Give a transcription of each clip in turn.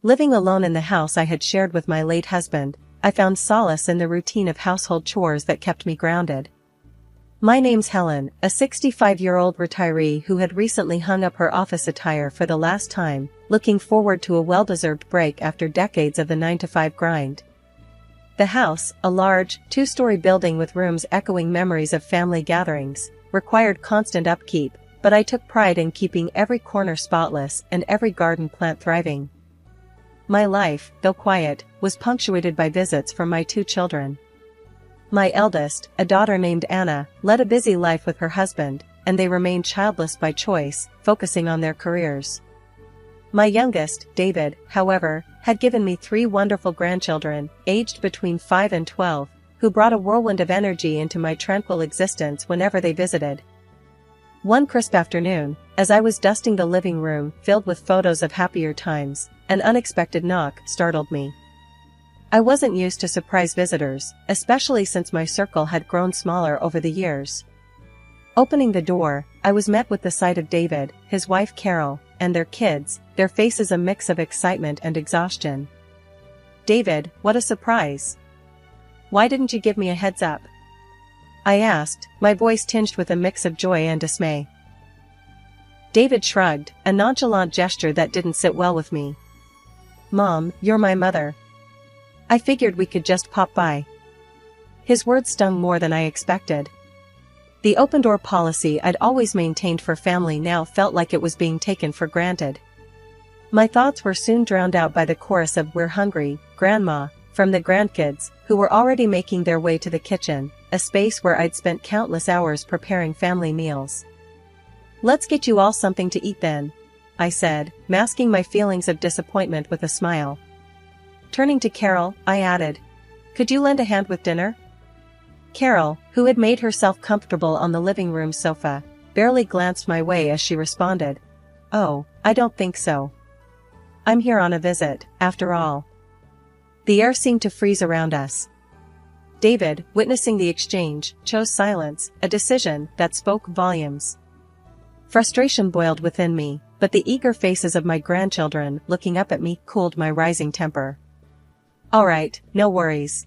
Living alone in the house I had shared with my late husband, I found solace in the routine of household chores that kept me grounded. My name's Helen, a 65-year-old retiree who had recently hung up her office attire for the last time, looking forward to a well-deserved break after decades of the 9-to-5 grind. The house, a large, two-story building with rooms echoing memories of family gatherings, required constant upkeep, but I took pride in keeping every corner spotless and every garden plant thriving. My life, though quiet, was punctuated by visits from my 2 children. My eldest, a daughter named Anna, led a busy life with her husband, and they remained childless by choice, focusing on their careers. My youngest, David, however, had given me 3 wonderful grandchildren, aged between 5 and 12, who brought a whirlwind of energy into my tranquil existence whenever they visited. One crisp afternoon, as I was dusting the living room filled with photos of happier times, an unexpected knock startled me. I wasn't used to surprise visitors, especially since my circle had grown smaller over the years. Opening the door, I was met with the sight of David, his wife Carol, and their kids, their faces a mix of excitement and exhaustion. "David, what a surprise! Why didn't you give me a heads up?" I asked, my voice tinged with a mix of joy and dismay. David shrugged, a nonchalant gesture that didn't sit well with me. "Mom, you're my mother. I figured we could just pop by." His words stung more than I expected. The open-door policy I'd always maintained for family now felt like it was being taken for granted. My thoughts were soon drowned out by the chorus of "We're hungry, Grandma," from the grandkids, who were already making their way to the kitchen, a space where I'd spent countless hours preparing family meals. "Let's get you all something to eat then," I said, masking my feelings of disappointment with a smile. Turning to Carol, I added, "Could you lend a hand with dinner?" Carol, who had made herself comfortable on the living room sofa, barely glanced my way as she responded, "Oh, I don't think so. I'm here on a visit, after all." The air seemed to freeze around us. David, witnessing the exchange, chose silence, a decision that spoke volumes. Frustration boiled within me, but the eager faces of my grandchildren looking up at me cooled my rising temper. "All right, no worries.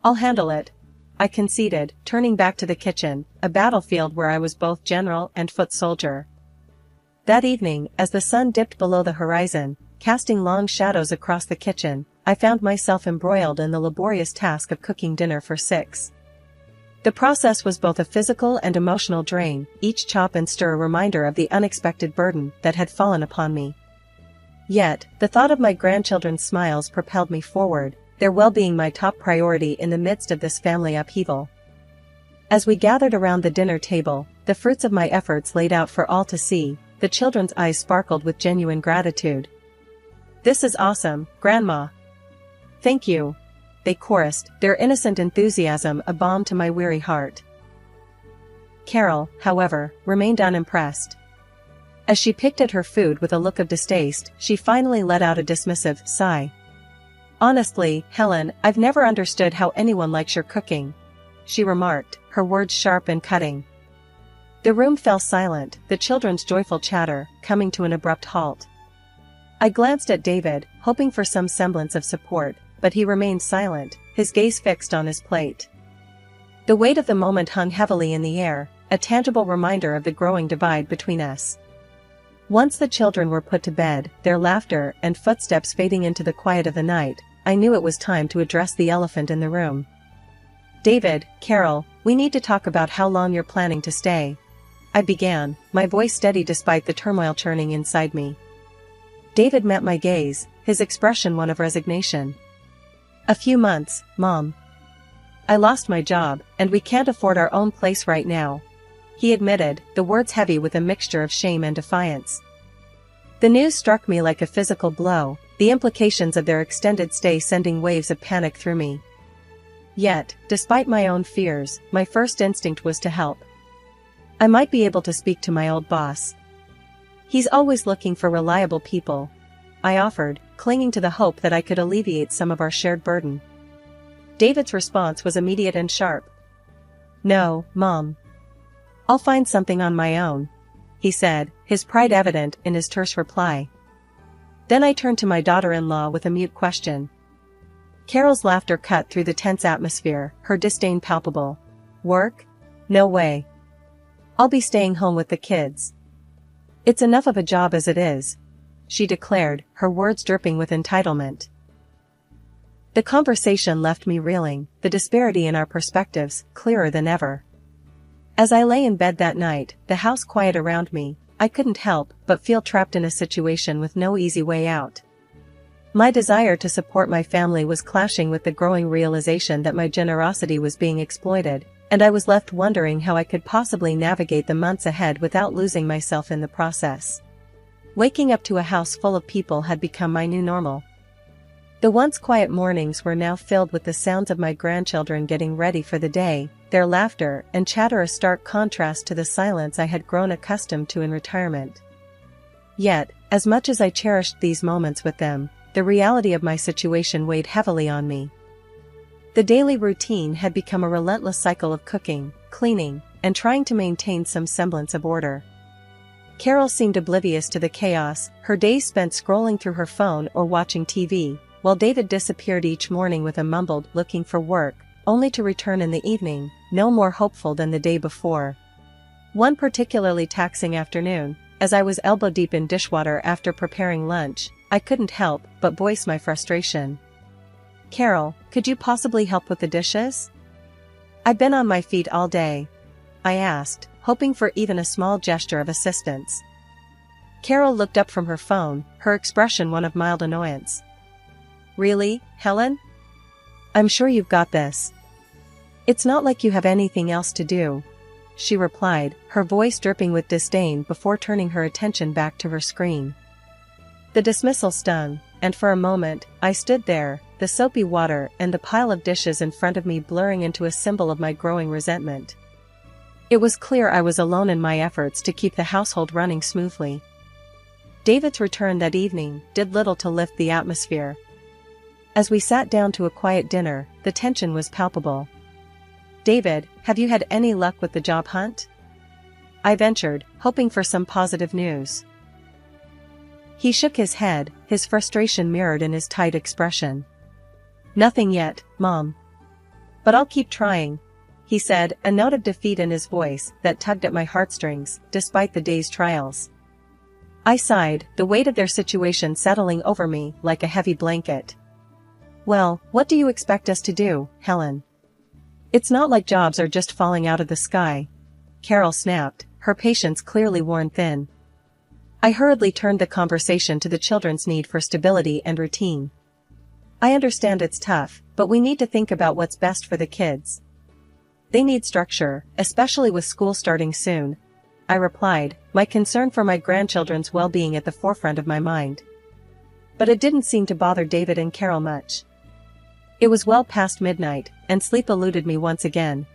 I'll handle it," I conceded, turning back to the kitchen, a battlefield where I was both general and foot soldier. That evening, as the sun dipped below the horizon, casting long shadows across the kitchen, I found myself embroiled in the laborious task of cooking dinner for 6. The process was both a physical and emotional drain, each chop and stir a reminder of the unexpected burden that had fallen upon me. Yet, the thought of my grandchildren's smiles propelled me forward, their well-being my top priority in the midst of this family upheaval. As we gathered around the dinner table, the fruits of my efforts laid out for all to see, the children's eyes sparkled with genuine gratitude. "This is awesome, Grandma." "Thank you," they chorused, their innocent enthusiasm a balm to my weary heart. Carol, however, remained unimpressed. As she picked at her food with a look of distaste, she finally let out a dismissive sigh. "Honestly, Helen, I've never understood how anyone likes your cooking," she remarked, her words sharp and cutting. The room fell silent, the children's joyful chatter coming to an abrupt halt. I glanced at David, hoping for some semblance of support, but he remained silent, his gaze fixed on his plate. The weight of the moment hung heavily in the air, a tangible reminder of the growing divide between us. Once the children were put to bed, their laughter and footsteps fading into the quiet of the night, I knew it was time to address the elephant in the room. "David, Carol, we need to talk about how long you're planning to stay," I began, my voice steady despite the turmoil churning inside me. David met my gaze, his expression one of resignation. "A few months, Mom. I lost my job, and we can't afford our own place right now," he admitted, the words heavy with a mixture of shame and defiance. The news struck me like a physical blow, the implications of their extended stay sending waves of panic through me. Yet, despite my own fears, my first instinct was to help. I might be able to speak to my old boss. "He's always looking for reliable people," I offered, clinging to the hope that I could alleviate some of our shared burden. David's response was immediate and sharp. "No, Mom. I'll find something on my own," he said, his pride evident in his terse reply. Then I turned to my daughter-in-law with a mute question. Carol's laughter cut through the tense atmosphere, her disdain palpable. Work? No way. I'll be staying home with the kids. It's enough of a job as it is, she declared, her words dripping with entitlement. The conversation left me reeling, the disparity in our perspectives clearer than ever. As I lay in bed that night, the house quiet around me, I couldn't help but feel trapped in a situation with no easy way out. My desire to support my family was clashing with the growing realization that my generosity was being exploited, and I was left wondering how I could possibly navigate the months ahead without losing myself in the process. Waking up to a house full of people had become my new normal. The once quiet mornings were now filled with the sounds of my grandchildren getting ready for the day, their laughter and chatter a stark contrast to the silence I had grown accustomed to in retirement. Yet, as much as I cherished these moments with them, the reality of my situation weighed heavily on me. The daily routine had become a relentless cycle of cooking, cleaning, and trying to maintain some semblance of order. Carol seemed oblivious to the chaos, her days spent scrolling through her phone or watching TV, while David disappeared each morning with a mumbled "looking for work," only to return in the evening, no more hopeful than the day before. One particularly taxing afternoon, as I was elbow-deep in dishwater after preparing lunch, I couldn't help but voice my frustration. "Carol, could you possibly help with the dishes? I've been on my feet all day," I asked, hoping for even a small gesture of assistance. Carol looked up from her phone, her expression one of mild annoyance. "Really, Helen? I'm sure you've got this. It's not like you have anything else to do," she replied, her voice dripping with disdain before turning her attention back to her screen. The dismissal stung, and for a moment, I stood there, the soapy water and the pile of dishes in front of me blurring into a symbol of my growing resentment. It was clear I was alone in my efforts to keep the household running smoothly. David's return that evening did little to lift the atmosphere. As we sat down to a quiet dinner, the tension was palpable. "David, have you had any luck with the job hunt?" I ventured, hoping for some positive news. He shook his head, his frustration mirrored in his tight expression. "Nothing yet, Mom. But I'll keep trying," he said, a note of defeat in his voice that tugged at my heartstrings, despite the day's trials. I sighed, the weight of their situation settling over me like a heavy blanket. "Well, what do you expect us to do, Helen? It's not like jobs are just falling out of the sky," Carol snapped, her patience clearly worn thin. I hurriedly turned the conversation to the children's need for stability and routine. "I understand it's tough, but we need to think about what's best for the kids. They need structure, especially with school starting soon," I replied, my concern for my grandchildren's well-being at the forefront of my mind. But it didn't seem to bother David and Carol much. It was well past midnight, and sleep eluded me once again.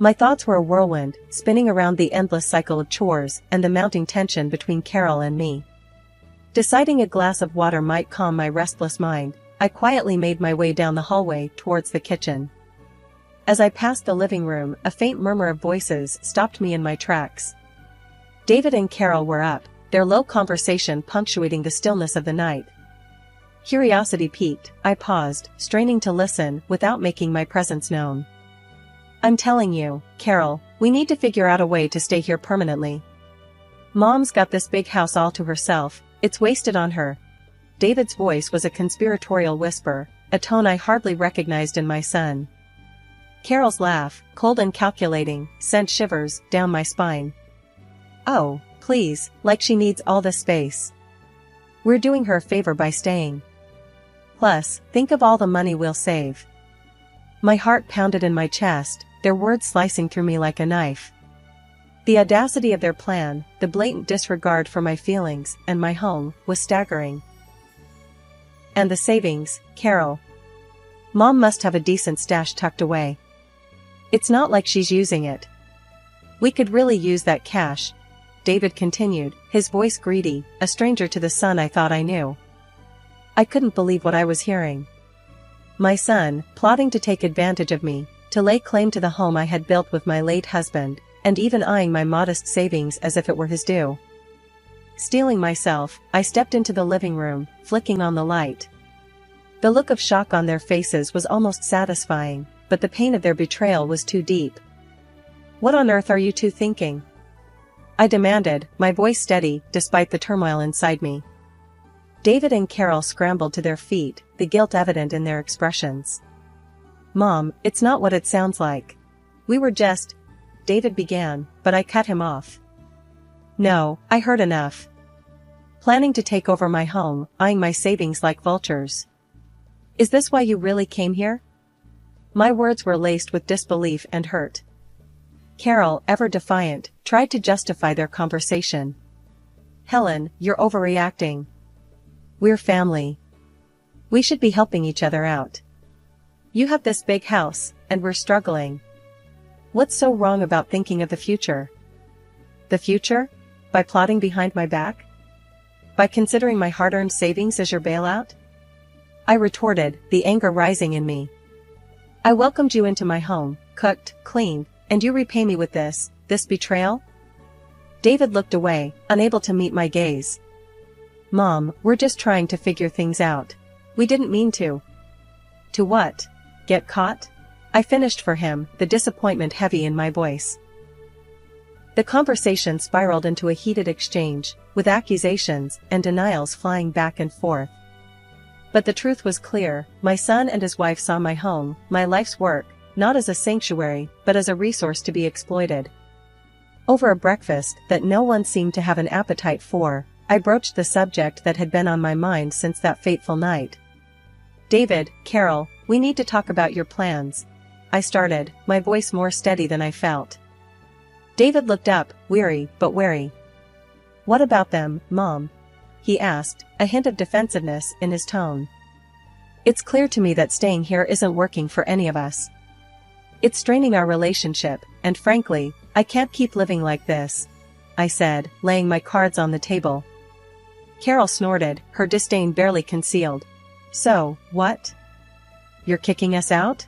My thoughts were a whirlwind, spinning around the endless cycle of chores and the mounting tension between Carol and me. Deciding a glass of water might calm my restless mind, I quietly made my way down the hallway towards the kitchen. As I passed the living room, a faint murmur of voices stopped me in my tracks. David and Carol were up, their low conversation punctuating the stillness of the night. Curiosity piqued, I paused, straining to listen without making my presence known. "I'm telling you, Carol, we need to figure out a way to stay here permanently. Mom's got this big house all to herself, it's wasted on her." David's voice was a conspiratorial whisper, a tone I hardly recognized in my son. Carol's laugh, cold and calculating, sent shivers down my spine. "Oh, please, like she needs all the space. We're doing her a favor by staying. Plus, think of all the money we'll save." My heart pounded in my chest, their words slicing through me like a knife. The audacity of their plan, the blatant disregard for my feelings and my home, was staggering. "And the savings, Carol. Mom must have a decent stash tucked away. It's not like she's using it. We could really use that cash," David continued, his voice greedy, a stranger to the son I thought I knew. I couldn't believe what I was hearing. My son, plotting to take advantage of me, to lay claim to the home I had built with my late husband, and even eyeing my modest savings as if it were his due. Steeling myself, I stepped into the living room, flicking on the light. The look of shock on their faces was almost satisfying, but the pain of their betrayal was too deep. "What on earth are you two thinking?" I demanded, my voice steady, despite the turmoil inside me. David and Carol scrambled to their feet, the guilt evident in their expressions. "Mom, it's not what it sounds like. We were just—" David began, but I cut him off. "No, I heard enough. Planning to take over my home, eyeing my savings like vultures. Is this why you really came here?" My words were laced with disbelief and hurt. Carol, ever defiant, tried to justify their conversation. "Helen, you're overreacting. We're family. We should be helping each other out. You have this big house, and we're struggling. What's so wrong about thinking of the future?" "The future? By plotting behind my back? By considering my hard-earned savings as your bailout?" I retorted, the anger rising in me. "I welcomed you into my home, cooked, cleaned, and you repay me with this betrayal?" David looked away, unable to meet my gaze. "Mom, we're just trying to figure things out. We didn't mean to." "To what? Get caught?" I finished for him, the disappointment heavy in my voice. The conversation spiraled into a heated exchange, with accusations and denials flying back and forth. But the truth was clear: my son and his wife saw my home, my life's work, not as a sanctuary, but as a resource to be exploited. Over a breakfast that no one seemed to have an appetite for, I broached the subject that had been on my mind since that fateful night. "David, Carol, we need to talk about your plans," I started, my voice more steady than I felt. David looked up, weary but wary. "What about them, Mom?" he asked, a hint of defensiveness in his tone. "It's clear to me that staying here isn't working for any of us. It's straining our relationship, and frankly, I can't keep living like this," I said, laying my cards on the table. Carol snorted, her disdain barely concealed. "So, what? You're kicking us out?"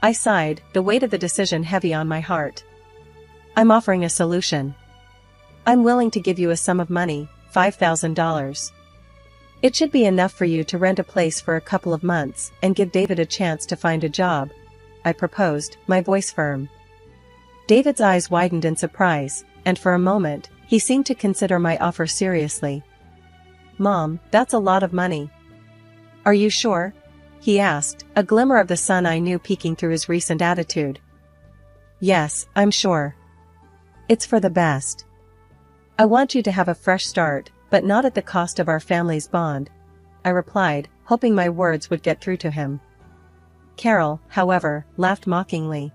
I sighed, the weight of the decision heavy on my heart. "I'm offering a solution. I'm willing to give you a sum of money, $5,000. It should be enough for you to rent a place for a couple of months and give David a chance to find a job," I proposed, my voice firm. David's eyes widened in surprise, and for a moment, he seemed to consider my offer seriously. "Mom, that's a lot of money." "Are you sure?" he asked, a glimmer of the sun I knew peeking through his recent attitude. "Yes, I'm sure. It's for the best. I want you to have a fresh start, but not at the cost of our family's bond," I replied, hoping my words would get through to him. Carol, however, laughed mockingly.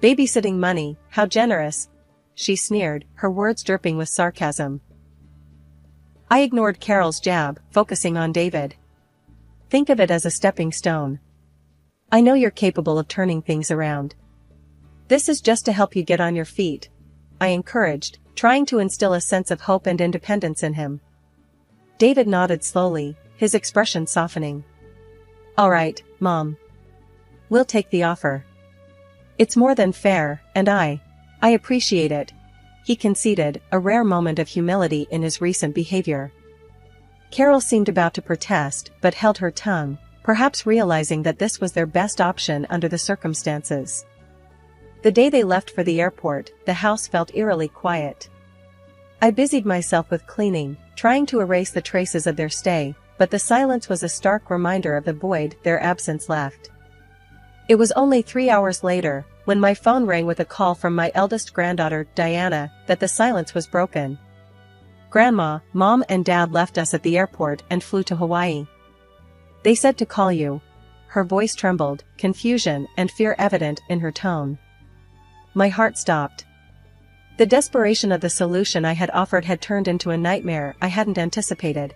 "Babysitting money, how generous," she sneered, her words dripping with sarcasm. I ignored Carol's jab, focusing on David. "Think of it as a stepping stone. I know you're capable of turning things around. This is just to help you get on your feet," I encouraged, trying to instill a sense of hope and independence in him. David nodded slowly, his expression softening. "All right, Mom. We'll take the offer. It's more than fair, and I appreciate it," he conceded, a rare moment of humility in his recent behavior. Carol seemed about to protest, but held her tongue, perhaps realizing that this was their best option under the circumstances. The day they left for the airport, the house felt eerily quiet. I busied myself with cleaning, trying to erase the traces of their stay, but the silence was a stark reminder of the void their absence left. It was only 3 hours later, when my phone rang with a call from my eldest granddaughter, Diana, that the silence was broken. "Grandma, Mom and Dad left us at the airport and flew to Hawaii. They said to call you." Her voice trembled, confusion and fear evident in her tone. My heart stopped. The desperation of the solution I had offered had turned into a nightmare I hadn't anticipated.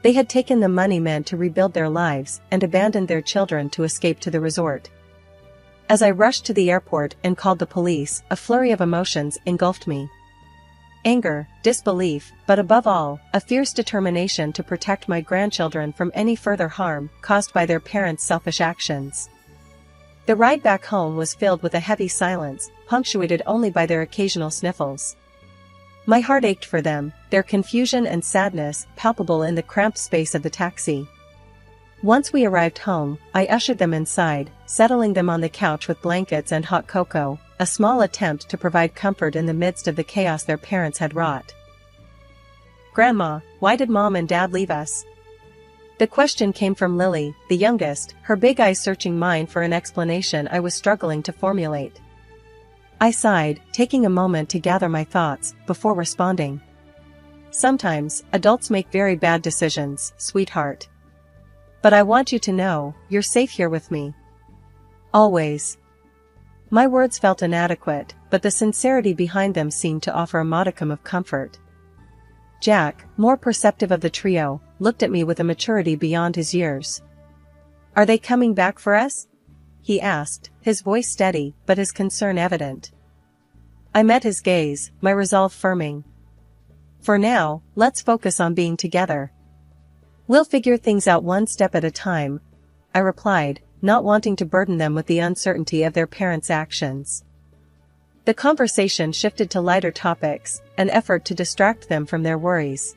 They had taken the money meant to rebuild their lives and abandoned their children to escape to the resort. As I rushed to the airport and called the police, a flurry of emotions engulfed me. Anger, disbelief, but above all, a fierce determination to protect my grandchildren from any further harm caused by their parents' selfish actions. The ride back home was filled with a heavy silence, punctuated only by their occasional sniffles. My heart ached for them, their confusion and sadness palpable in the cramped space of the taxi. Once we arrived home, I ushered them inside, settling them on the couch with blankets and hot cocoa, a small attempt to provide comfort in the midst of the chaos their parents had wrought. "Grandma, why did Mom and Dad leave us?" The question came from Lily, the youngest, her big eyes searching mine for an explanation I was struggling to formulate. I sighed, taking a moment to gather my thoughts, before responding. "Sometimes, adults make very bad decisions, sweetheart. But I want you to know, you're safe here with me. Always." My words felt inadequate, but the sincerity behind them seemed to offer a modicum of comfort. Jack, more perceptive of the trio, looked at me with a maturity beyond his years. "Are they coming back for us?" he asked, his voice steady, but his concern evident. I met his gaze, my resolve firming. "For now, let's focus on being together. We'll figure things out one step at a time," I replied, not wanting to burden them with the uncertainty of their parents' actions. The conversation shifted to lighter topics, an effort to distract them from their worries.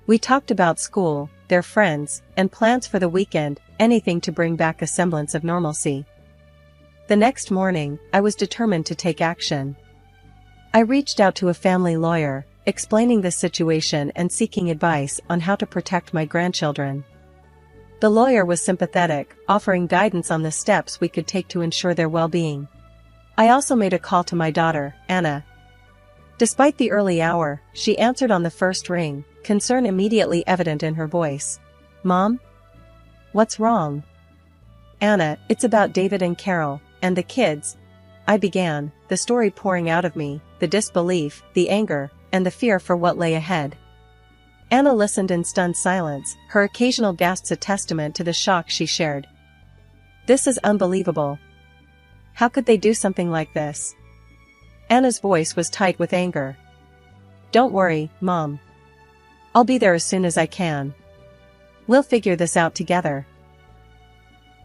We talked about school, their friends, and plans for the weekend, anything to bring back a semblance of normalcy. The next morning, I was determined to take action. I reached out to a family lawyer, explaining the situation and seeking advice on how to protect my grandchildren. The lawyer was sympathetic, offering guidance on the steps we could take to ensure their well-being. I also made a call to my daughter, Anna. Despite the early hour, she answered on the first ring, concern immediately evident in her voice. "Mom? What's wrong?" "Anna, it's about David and Carol, and the kids," I began, the story pouring out of me, the disbelief, the anger, and the fear for what lay ahead. Anna listened in stunned silence, her occasional gasps a testament to the shock she shared. "This is unbelievable. How could they do something like this?" Anna's voice was tight with anger. "Don't worry, Mom. I'll be there as soon as I can. We'll figure this out together."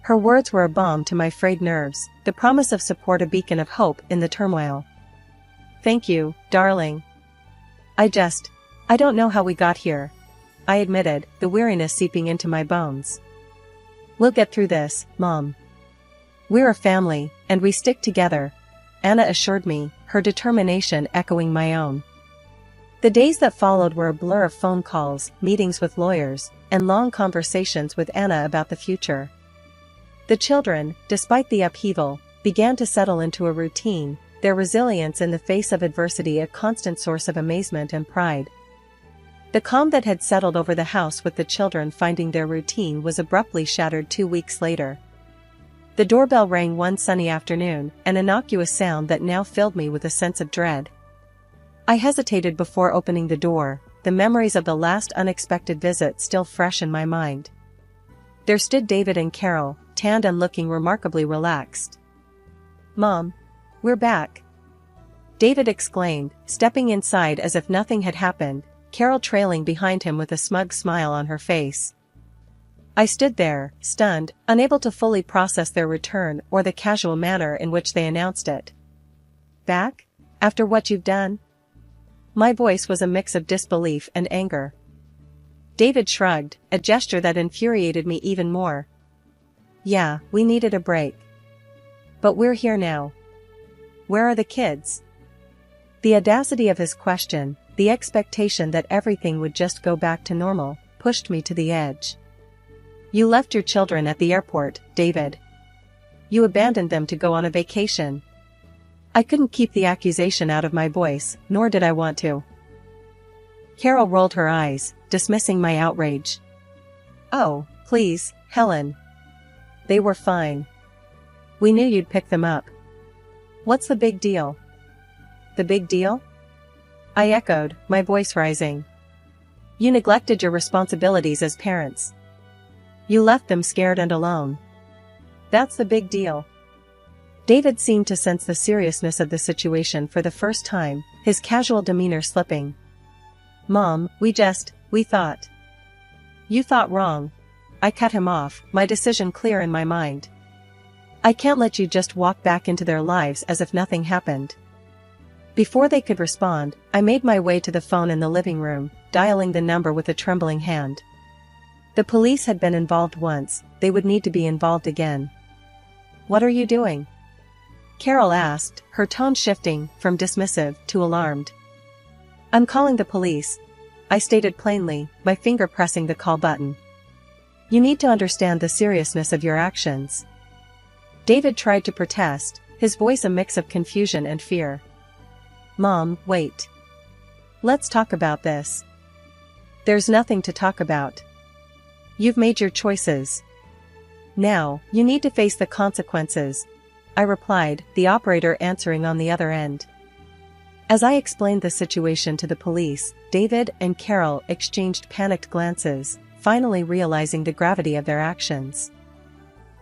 Her words were a balm to my frayed nerves, the promise of support a beacon of hope in the turmoil. "Thank you, darling. I don't know how we got here," I admitted, the weariness seeping into my bones. "We'll get through this, Mom. We're a family, and we stick together," Anna assured me, her determination echoing my own. The days that followed were a blur of phone calls, meetings with lawyers, and long conversations with Anna about the future. The children, despite the upheaval, began to settle into a routine, their resilience in the face of adversity a constant source of amazement and pride. The calm that had settled over the house with the children finding their routine was abruptly shattered 2 weeks later. The doorbell rang one sunny afternoon, an innocuous sound that now filled me with a sense of dread. I hesitated before opening the door, the memories of the last unexpected visit still fresh in my mind. There stood David and Carol, tanned and looking remarkably relaxed. "Mom, we're back," David exclaimed, stepping inside as if nothing had happened, Carol trailing behind him with a smug smile on her face. I stood there, stunned, unable to fully process their return or the casual manner in which they announced it. "Back? After what you've done?" My voice was a mix of disbelief and anger. David shrugged, a gesture that infuriated me even more. "Yeah, we needed a break. But we're here now. Where are the kids?" The audacity of his question, the expectation that everything would just go back to normal, pushed me to the edge. "You left your children at the airport, David. You abandoned them to go on a vacation." I couldn't keep the accusation out of my voice, nor did I want to. Carol rolled her eyes, dismissing my outrage. "Oh, please, Helen. They were fine. We knew you'd pick them up. What's the big deal?" "The big deal?" I echoed, my voice rising. "You neglected your responsibilities as parents. You left them scared and alone. That's the big deal." David seemed to sense the seriousness of the situation for the first time, his casual demeanor slipping. "Mom, we thought." "You thought wrong." I cut him off, my decision clear in my mind. "I can't let you just walk back into their lives as if nothing happened. Before they could respond, I made my way to the phone in the living room, dialing the number with a trembling hand. The police had been involved once, they would need to be involved again. "What are you doing?" Carol asked, her tone shifting from dismissive to alarmed. "I'm calling the police," I stated plainly, my finger pressing the call button. "You need to understand the seriousness of your actions." David tried to protest, his voice a mix of confusion and fear. "Mom, wait. Let's talk about this." "There's nothing to talk about. You've made your choices. Now, you need to face the consequences," I replied, the operator answering on the other end. As I explained the situation to the police, David and Carol exchanged panicked glances, finally realizing the gravity of their actions.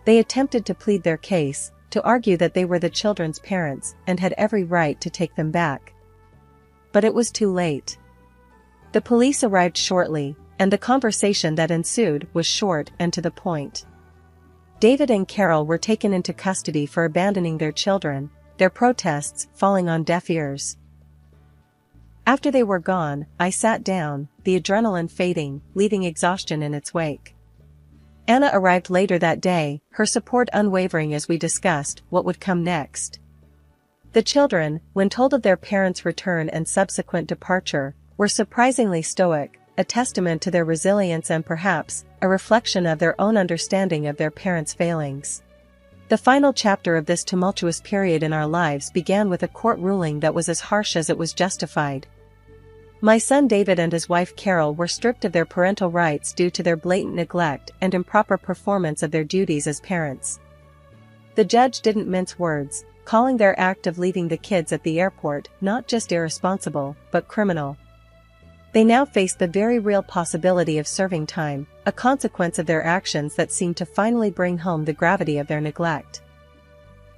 They attempted to plead their case, to argue that they were the children's parents and had every right to take them back. But it was too late. The police arrived shortly, and the conversation that ensued was short and to the point. David and Carol were taken into custody for abandoning their children, their protests falling on deaf ears. After they were gone, I sat down, the adrenaline fading, leaving exhaustion in its wake. Anna arrived later that day, her support unwavering as we discussed what would come next. The children, when told of their parents' return and subsequent departure, were surprisingly stoic, a testament to their resilience and perhaps a reflection of their own understanding of their parents' failings. The final chapter of this tumultuous period in our lives began with a court ruling that was as harsh as it was justified. My son David and his wife Carol were stripped of their parental rights due to their blatant neglect and improper performance of their duties as parents. The judge didn't mince words, calling their act of leaving the kids at the airport not just irresponsible, but criminal. They now faced the very real possibility of serving time, a consequence of their actions that seemed to finally bring home the gravity of their neglect.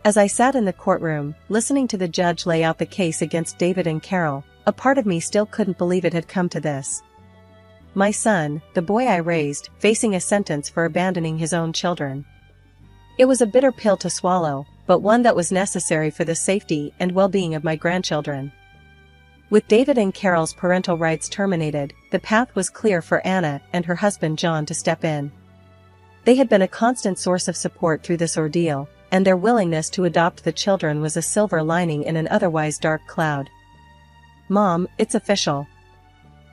As I sat in the courtroom, listening to the judge lay out the case against David and Carol, a part of me still couldn't believe it had come to this. My son, the boy I raised, facing a sentence for abandoning his own children. It was a bitter pill to swallow, but one that was necessary for the safety and well-being of my grandchildren. With David and Carol's parental rights terminated, the path was clear for Anna and her husband John to step in. They had been a constant source of support through this ordeal, and their willingness to adopt the children was a silver lining in an otherwise dark cloud. "Mom, it's official.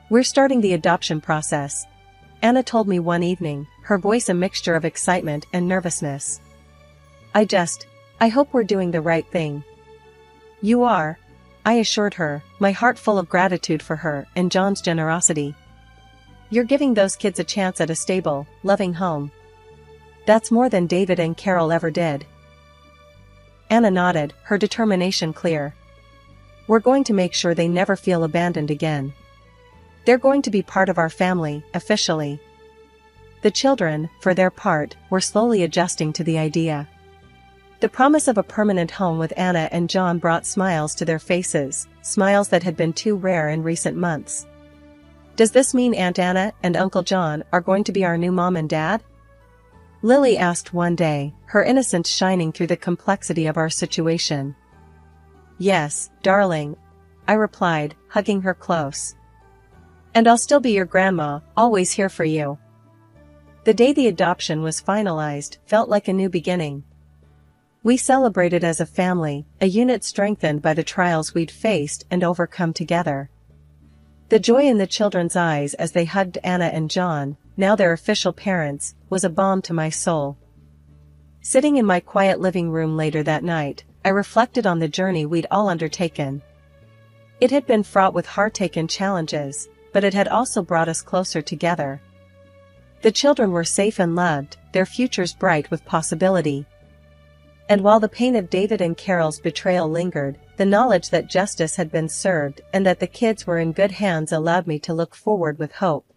We're starting the adoption process," Anna told me one evening, her voice a mixture of excitement and nervousness. I hope we're doing the right thing." "You are," I assured her, my heart full of gratitude for her and John's generosity. "You're giving those kids a chance at a stable, loving home. That's more than David and Carol ever did." Anna nodded, her determination clear. "We're going to make sure they never feel abandoned again. They're going to be part of our family, officially." The children, for their part, were slowly adjusting to the idea. The promise of a permanent home with Anna and John brought smiles to their faces, smiles that had been too rare in recent months. "Does this mean Aunt Anna and Uncle John are going to be our new mom and dad?" Lily asked one day, her innocence shining through the complexity of our situation. "Yes, darling," I replied, hugging her close. "And I'll still be your grandma, always here for you." The day the adoption was finalized felt like a new beginning. We celebrated as a family, a unit strengthened by the trials we'd faced and overcome together. The joy in the children's eyes as they hugged Anna and John, now their official parents, was a balm to my soul. Sitting in my quiet living room later that night, I reflected on the journey we'd all undertaken. It had been fraught with heartache and challenges, but it had also brought us closer together. The children were safe and loved, their futures bright with possibility. And while the pain of David and Carol's betrayal lingered, the knowledge that justice had been served and that the kids were in good hands allowed me to look forward with hope.